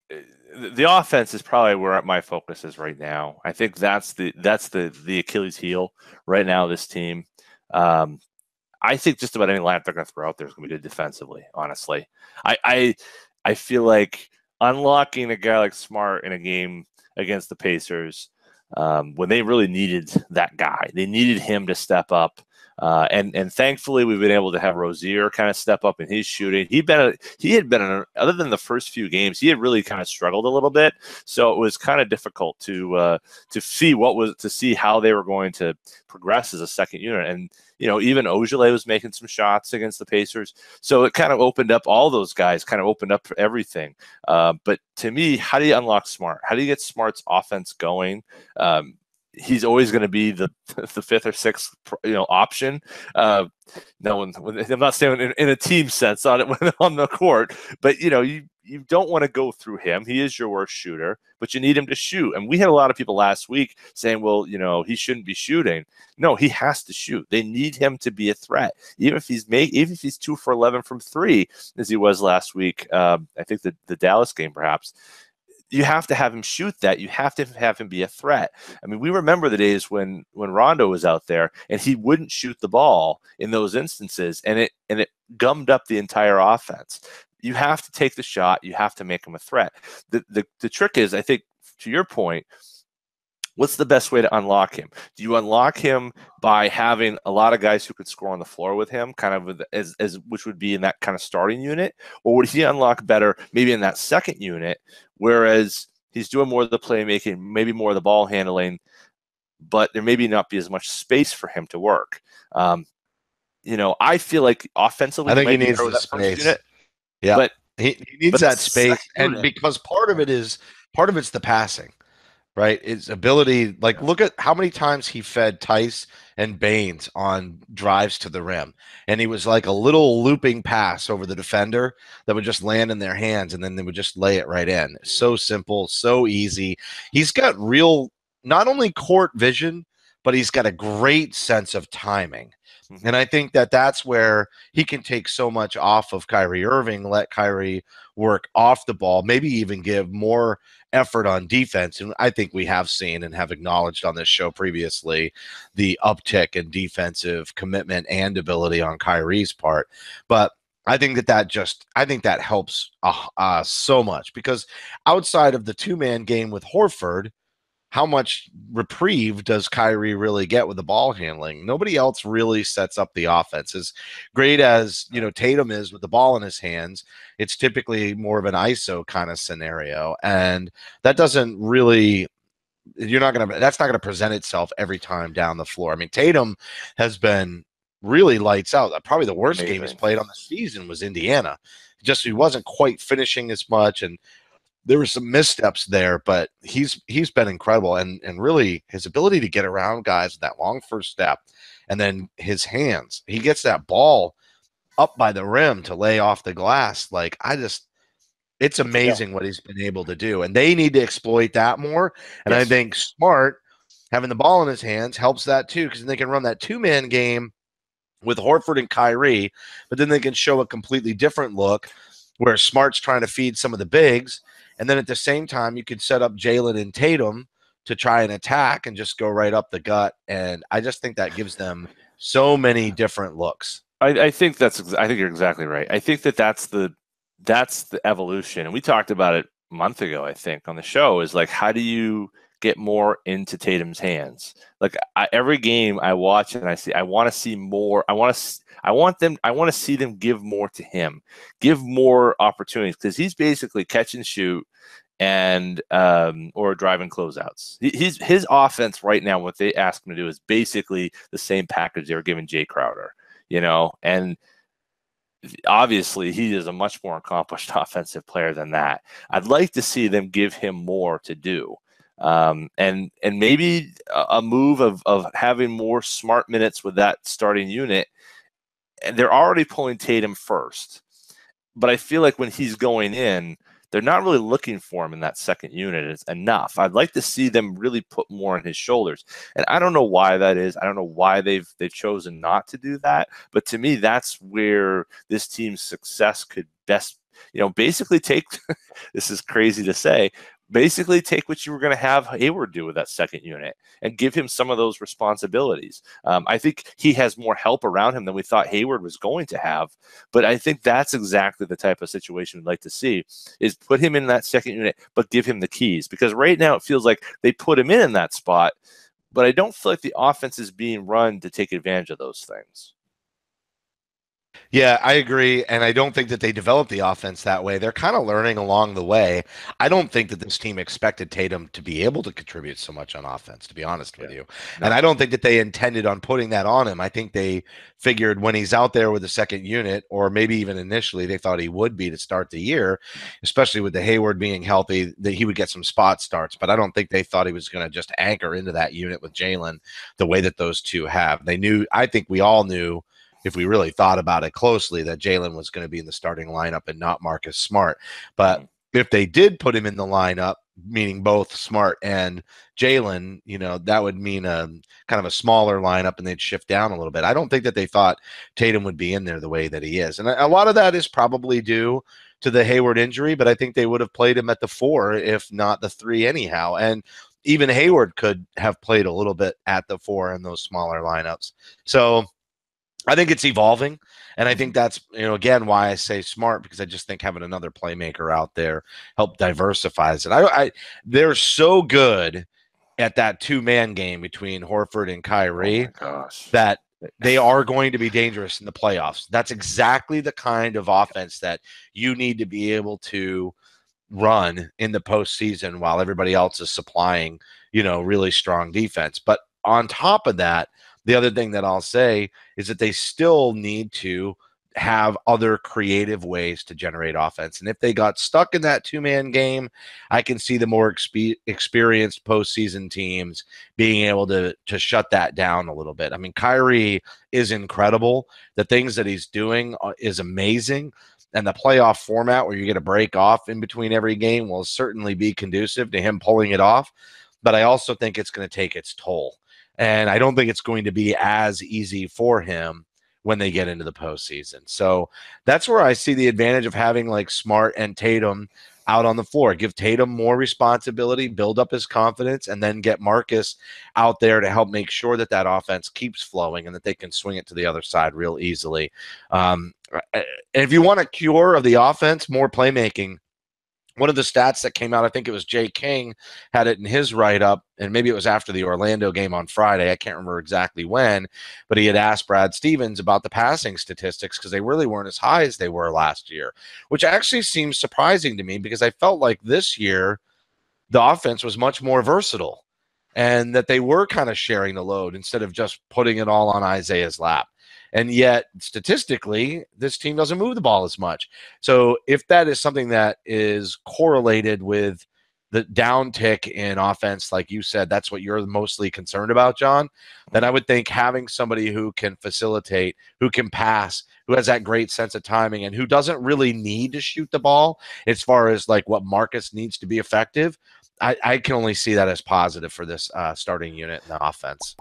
the offense is probably where my focus is right now. I think that's the Achilles heel right now. This team, I think just about any lineup they're going to throw out there is going to be good defensively. Honestly, I feel like unlocking a guy like Smart in a game against the Pacers when they really needed that guy, they needed him to step up. And thankfully we've been able to have Rozier kind of step up in his shooting. He had been other than the first few games, he had really kind of struggled a little bit. So it was kind of difficult to see how they were going to progress as a second unit. And even Ojale was making some shots against the Pacers. So it kind of opened up all those guys, kind of opened up everything. But to me, how do you unlock Smart? How do you get Smart's offense going? He's always going to be the fifth or sixth option. I'm not saying in a team sense on the court, but you don't want to go through him. He is your worst shooter, but you need him to shoot. And we had a lot of people last week saying, well, he shouldn't be shooting. No, he has to shoot. They need him to be a threat. Even if he's 2 for 11 from 3, as he was last week, I think the Dallas game perhaps. You have to have him shoot that. You have to have him be a threat. I mean, we remember the days when Rondo was out there and he wouldn't shoot the ball in those instances, and it gummed up the entire offense. You have to take the shot. You have to make him a threat. The trick is, I think, to your point, what's the best way to unlock him? Do you unlock him by having a lot of guys who could score on the floor with him, kind of as which would be in that kind of starting unit, or would he unlock better maybe in that second unit, whereas he's doing more of the playmaking, maybe more of the ball handling, but there maybe not be as much space for him to work. I feel like offensively, I think he needs the space. Yeah, but he needs that space, and because part of it's the passing. Right, his ability, look at how many times he fed Tice and Baines on drives to the rim, and he was like a little looping pass over the defender that would just land in their hands, and then they would just lay it right in. So simple, so easy. He's got real, not only court vision, but he's got a great sense of timing. Mm-hmm. And I think that's where he can take so much off of Kyrie Irving, let Kyrie work off the ball, maybe even give more effort on defense. And I think we have seen and have acknowledged on this show previously the uptick in defensive commitment and ability on Kyrie's part. But I think that helps so much, because outside of the two-man game with Horford, how much reprieve does Kyrie really get with the ball handling? Nobody else really sets up the offense. As great as Tatum is with the ball in his hands, it's typically more of an ISO kind of scenario, and that doesn't really. That's not gonna present itself every time down the floor. I mean, Tatum has been really lights out. Probably the worst game he's played on the season was Indiana. He wasn't quite finishing as much, and there were some missteps there, but he's been incredible, and really his ability to get around guys with that long first step, and then his hands. He gets that ball up by the rim to lay off the glass. It's amazing what he's been able to do, and they need to exploit that more. And yes. I think Smart having the ball in his hands helps that too, because they can run that two-man game with Horford and Kyrie, but then they can show a completely different look where Smart's trying to feed some of the bigs. And then at the same time, you could set up Jalen and Tatum to try and attack and just go right up the gut. And I just think that gives them so many different looks. I think you're exactly right. I think that's the evolution. And we talked about it a month ago, I think, on the show, is like, how do you get more into Tatum's hands? Like every game I watch and I want to see more. I want to see them give more to him, give more opportunities, because he's basically catch and shoot and or driving closeouts. His offense right now, what they ask him to do is basically the same package they were giving Jay Crowder, and obviously he is a much more accomplished offensive player than that. I'd like to see them give him more to do. And maybe a move of having more Smart minutes with that starting unit. And they're already pulling Tatum first, but I feel like when he's going in, they're not really looking for him in that second unit. It's enough. I'd like to see them really put more on his shoulders, and I don't know why that is. I don't know why they've chosen not to do that. But to me, that's where this team's success could best basically take this is crazy to say, basically take what you were going to have Hayward do with that second unit and give him some of those responsibilities. I think he has more help around him than we thought Hayward was going to have, but I think that's exactly the type of situation we'd like to see, is put him in that second unit, but give him the keys, because right now it feels like they put him in that spot, but I don't feel like the offense is being run to take advantage of those things. Yeah, I agree. And I don't think that they developed the offense that way. They're kind of learning along the way. I don't think that this team expected Tatum to be able to contribute so much on offense, to be honest with you. No. And I don't think that they intended on putting that on him. I think they figured when he's out there with the second unit, or maybe even initially they thought he would be to start the year, especially with the Hayward being healthy, that he would get some spot starts. But I don't think they thought he was going to just anchor into that unit with Jalen the way that those two have. They knew, I think we all knew, if we really thought about it closely, that Jalen was going to be in the starting lineup and not Marcus Smart. But if they did put him in the lineup, meaning both Smart and Jalen, that would mean a kind of a smaller lineup and they'd shift down a little bit. I don't think that they thought Tatum would be in there the way that he is. And a lot of that is probably due to the Hayward injury, but I think they would have played him at the 4, if not the 3 anyhow. And even Hayward could have played a little bit at the 4 in those smaller lineups. So I think it's evolving, and I think that's, again, why I say Smart, because I just think having another playmaker out there help diversifies it. They're so good at that 2-man game between Horford and Kyrie that they are going to be dangerous in the playoffs. That's exactly the kind of offense that you need to be able to run in the postseason while everybody else is supplying, really strong defense. But on top of that, the other thing that I'll say is that they still need to have other creative ways to generate offense. And if they got stuck in that 2-man game, I can see the more experienced postseason teams being able to shut that down a little bit. I mean, Kyrie is incredible. The things that he's doing is amazing. And the playoff format where you get a break off in between every game will certainly be conducive to him pulling it off. But I also think it's going to take its toll. And I don't think it's going to be as easy for him when they get into the postseason. So that's where I see the advantage of having like Smart and Tatum out on the floor. Give Tatum more responsibility, build up his confidence, and then get Marcus out there to help make sure that that offense keeps flowing and that they can swing it to the other side real easily. And if you want a cure of the offense, more playmaking. One of the stats that came out, I think it was Jay King had it in his write-up, and maybe it was after the Orlando game on Friday. I can't remember exactly when, but he had asked Brad Stevens about the passing statistics because they really weren't as high as they were last year, which actually seems surprising to me because I felt like this year the offense was much more versatile and that they were kind of sharing the load instead of just putting it all on Isaiah's lap. And yet, statistically, this team doesn't move the ball as much. So if that is something that is correlated with the downtick in offense, like you said, that's what you're mostly concerned about, John, then I would think having somebody who can facilitate, who can pass, who has that great sense of timing, and who doesn't really need to shoot the ball as far as like what Marcus needs to be effective, I can only see that as positive for this starting unit in the offense.